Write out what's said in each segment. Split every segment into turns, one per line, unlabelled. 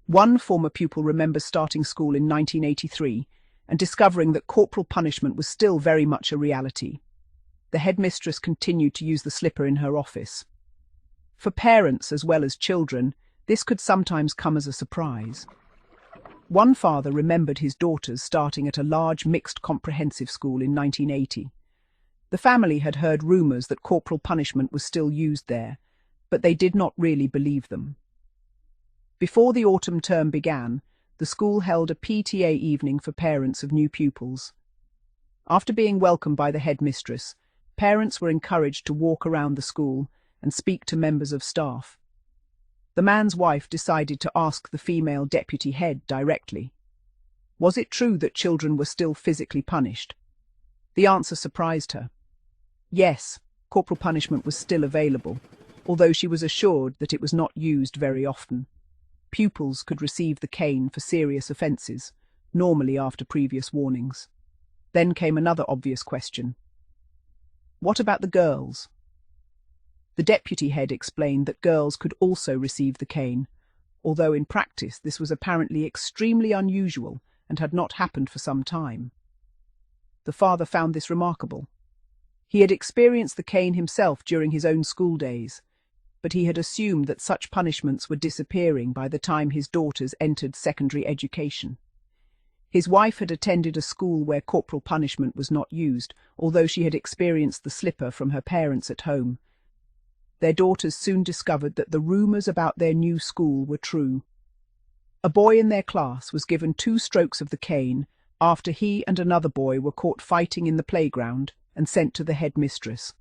One former pupil remembers starting school in 1983 and discovering that corporal punishment was still very much a reality. The headmistress continued to use the slipper in her office. For parents as well as children, this could sometimes come as a surprise. One father remembered his daughters starting at a large mixed comprehensive school in 1980. The family had heard rumours that corporal punishment was still used there, but they did not really believe them. Before the autumn term began, the school held a PTA evening for parents of new pupils. After being welcomed by the headmistress, parents were encouraged to walk around the school and speak to members of staff. The man's wife decided to ask the female deputy head directly. Was it true that children were still physically punished? The answer surprised her. Yes, corporal punishment was still available, although she was assured that it was not used very often. Pupils could receive the cane for serious offences, normally after previous warnings. Then came another obvious question. What about the girls? The deputy head explained that girls could also receive the cane, although in practice this was apparently extremely unusual and had not happened for some time. The father found this remarkable. He had experienced the cane himself during his own school days, but he had assumed that such punishments were disappearing by the time his daughters entered secondary education. His wife had attended a school where corporal punishment was not used, although she had experienced the slipper from her parents at home. Their daughters soon discovered that the rumours about their new school were true. A boy in their class was given 2 strokes of the cane after he and another boy were caught fighting in the playground and sent to the headmistress.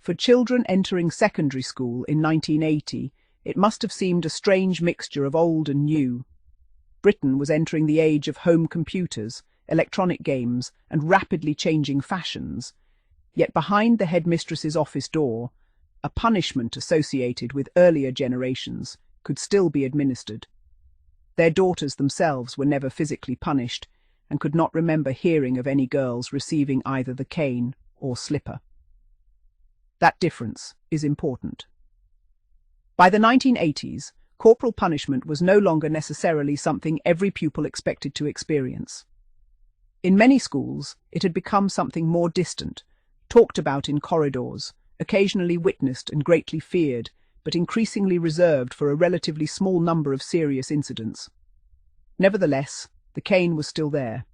For children entering secondary school in 1980, it must have seemed a strange mixture of old and new. Britain was entering the age of home computers, electronic games, and rapidly changing fashions. Yet behind the headmistress's office door, a punishment associated with earlier generations could still be administered. Their daughters themselves were never physically punished and could not remember hearing of any girls receiving either the cane or slipper. That difference is important. By the 1980s, corporal punishment was no longer necessarily something every pupil expected to experience. In many schools, it had become something more distant, talked about in corridors, occasionally witnessed and greatly feared, but increasingly reserved for a relatively small number of serious incidents. Nevertheless, the cane was still there.